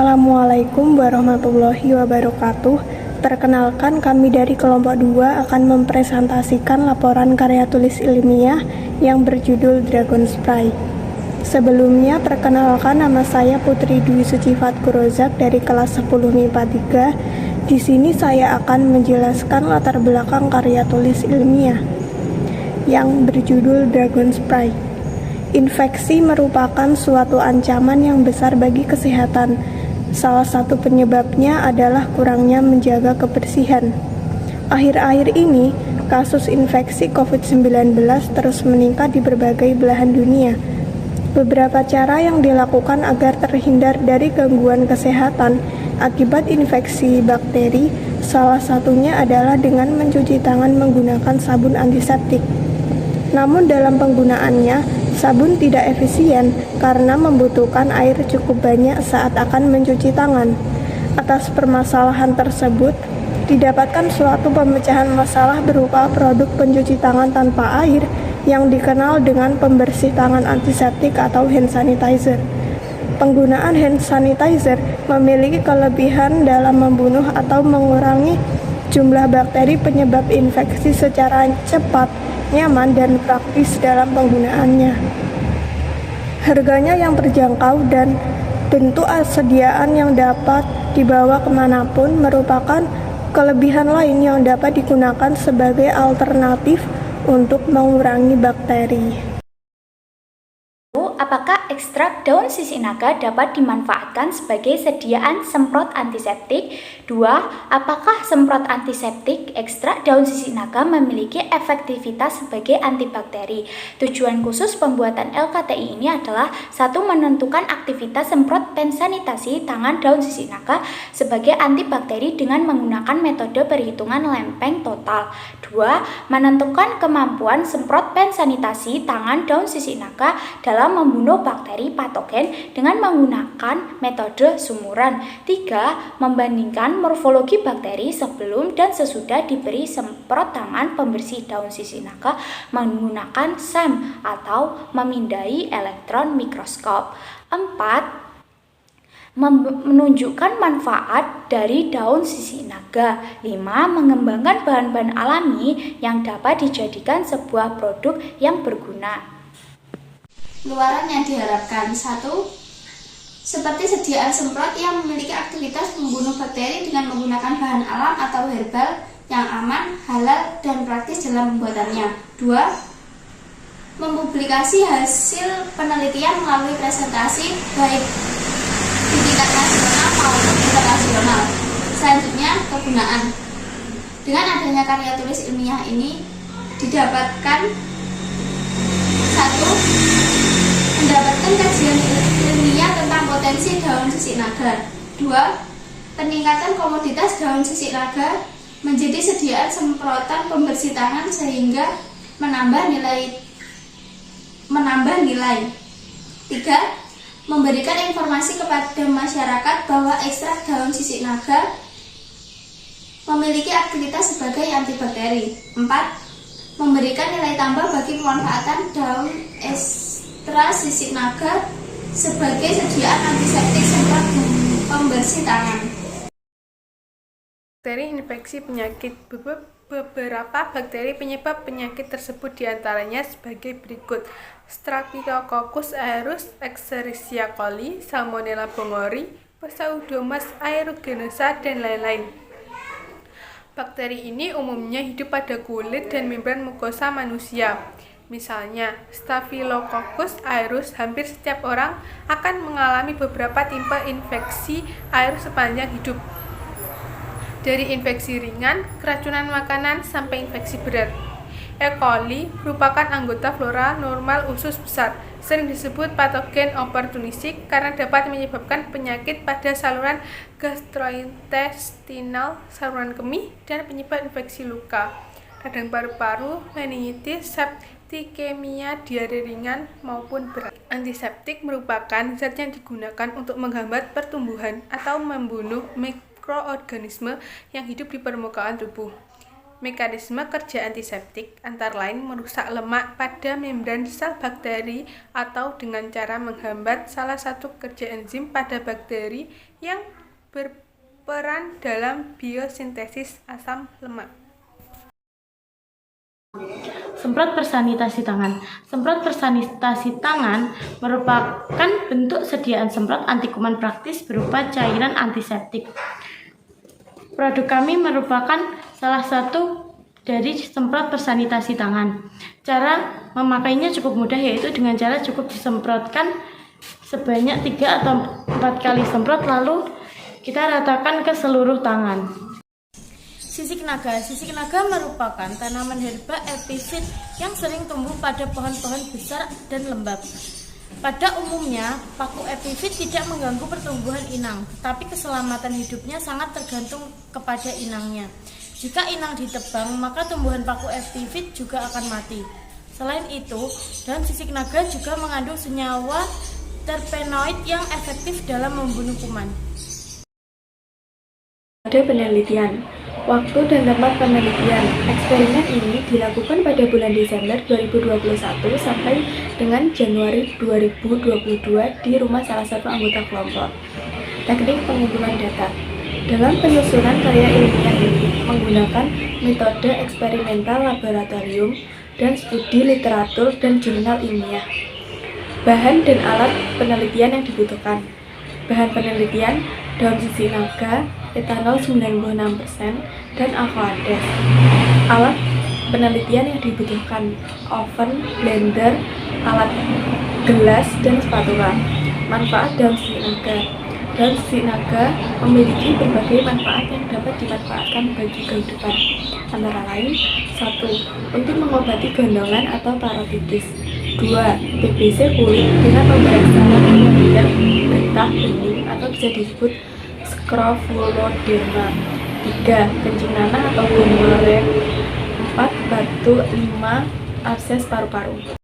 Assalamualaikum warahmatullahi wabarakatuh. Perkenalkan, kami dari kelompok 2 akan mempresentasikan laporan karya tulis ilmiah yang berjudul Dragon Spray. Sebelumnya, perkenalkan, nama saya Putri Dwi Sucifat Kurozak dari kelas 10 MIPA 3. Di sini saya akan menjelaskan latar belakang karya tulis ilmiah yang berjudul Dragon Spray. Infeksi merupakan suatu ancaman yang besar bagi kesehatan. Salah satu penyebabnya adalah kurangnya menjaga kebersihan. Akhir-akhir ini, kasus infeksi COVID-19 terus meningkat di berbagai belahan dunia. Beberapa cara yang dilakukan agar terhindar dari gangguan kesehatan akibat infeksi bakteri, salah satunya adalah dengan mencuci tangan menggunakan sabun antiseptik. Namun dalam penggunaannya, sabun tidak efisien karena membutuhkan air cukup banyak saat akan mencuci tangan. Atas permasalahan tersebut, didapatkan suatu pemecahan masalah berupa produk pencuci tangan tanpa air yang dikenal dengan pembersih tangan antiseptik atau hand sanitizer. Penggunaan hand sanitizer memiliki kelebihan dalam membunuh atau mengurangi jumlah bakteri penyebab infeksi secara cepat, nyaman, dan praktis dalam penggunaannya. Harganya yang terjangkau dan bentuk sediaan yang dapat dibawa kemanapun merupakan kelebihan lain yang dapat digunakan sebagai alternatif untuk mengurangi bakteri. Apakah ekstrak daun sisik naga dapat dimanfaatkan sebagai sediaan semprot antiseptik? 2. Apakah semprot antiseptik ekstrak daun sisik naga memiliki efektivitas sebagai antibakteri? Tujuan khusus pembuatan LKTI ini adalah 1. Menentukan aktivitas semprot pen sanitasi tangan daun sisik naga sebagai antibakteri dengan menggunakan metode perhitungan lempeng total. 2. Menentukan kemampuan semprot pen sanitasi tangan daun sisik naga dalam membunuh bakteri patogen dengan menggunakan metode sumuran. 3. Membandingkan morfologi bakteri sebelum dan sesudah diberi semprot tangan pembersih daun sisik naga menggunakan SEM atau memindai elektron mikroskop. 4. Menunjukkan manfaat dari daun sisik naga. 5. Mengembangkan bahan-bahan alami yang dapat dijadikan sebuah produk yang berguna. Luaran yang diharapkan. 1. Seperti sediaan semprot yang memiliki aktivitas membunuh bakteri dengan menggunakan bahan alam atau herbal yang aman, halal, dan praktis dalam pembuatannya. 2. Mempublikasi hasil penelitian melalui presentasi baik di tingkat nasional maupun internasional. Selanjutnya, kegunaan. Dengan adanya karya tulis ilmiah ini didapatkan 1. Mendapatkan kajian ilmiah tentang potensi daun sisik naga. 2. Peningkatan komoditas daun sisik naga menjadi sediaan semprotan pembersih tangan sehingga menambah nilai. 3. Memberikan informasi kepada masyarakat bahwa ekstrak daun sisik naga memiliki aktivitas sebagai antibakteri. 4. Memberikan nilai tambah bagi pemanfaatan daun ekstra sisik naga sebagai sediaan antiseptik semprot pembersih tangan. Bakteri infeksi penyakit. Beberapa bakteri penyebab penyakit tersebut diantaranya sebagai berikut: Staphylococcus aureus, Escherichia coli, Salmonella bongori, Pseudomonas aeruginosa, dan lain-lain. Bakteri ini umumnya hidup pada kulit dan membran mukosa manusia. Misalnya, Staphylococcus aureus, hampir setiap orang akan mengalami beberapa tipe infeksi aureus sepanjang hidup. Dari infeksi ringan, keracunan makanan, sampai infeksi berat. E. coli merupakan anggota flora normal usus besar, sering disebut patogen opportunistik karena dapat menyebabkan penyakit pada saluran gastrointestinal, saluran kemih, dan penyebab infeksi luka, radang paru-paru, meningitis, septikemia, diare ringan maupun berat. Antiseptik merupakan zat yang digunakan untuk menghambat pertumbuhan atau membunuh mikroorganisme yang hidup di permukaan tubuh. Mekanisme kerja antiseptik antara lain merusak lemak pada membran sel bakteri atau dengan cara menghambat salah satu kerja enzim pada bakteri yang berperan dalam biosintesis asam lemak. Semprot persanitasi tangan. Semprot persanitasi tangan merupakan bentuk sediaan semprot anti kuman praktis berupa cairan antiseptik. Produk kami merupakan salah satu dari semprot persanitasi tangan. Cara memakainya cukup mudah, yaitu dengan cara cukup disemprotkan sebanyak 3 atau 4 kali semprot, lalu kita ratakan ke seluruh tangan. Sisik naga. Sisik naga merupakan tanaman herba epifit yang sering tumbuh pada pohon-pohon besar dan lembab. Pada umumnya, paku epifit tidak mengganggu pertumbuhan inang, tetapi keselamatan hidupnya sangat tergantung kepada inangnya. Jika inang ditebang, maka tumbuhan paku epifit juga akan mati. Selain itu, daun sisik naga juga mengandung senyawa terpenoid yang efektif dalam membunuh kuman. Ada penelitian. Waktu dan tempat penelitian. Eksperimen ini dilakukan pada bulan Desember 2021 sampai dengan Januari 2022 di rumah salah satu anggota kelompok. Teknik pengumpulan data. Dalam penyusunan karya ilmiah ini menggunakan metode eksperimental laboratorium dan studi literatur dan jurnal ilmiah. Bahan dan alat penelitian yang dibutuhkan. Bahan penelitian: daun sisik naga, etanol 96%, dan alkoades. Alat penelitian yang dibutuhkan: oven, blender, alat gelas, dan spatula. Manfaat daun sisik naga. Daun sisik naga memiliki berbagai manfaat yang dapat dimanfaatkan bagi kehidupan. Antara lain: 1. Untuk mengobati gondongan atau parotitis. 2. TBC kulit dengan pemeriksaan monitor getah bening atau bisa disebut scrofuloderma. 3. Kencing nanah atau gonorrhea. 4. Batuk. 5. Abses paru-paru.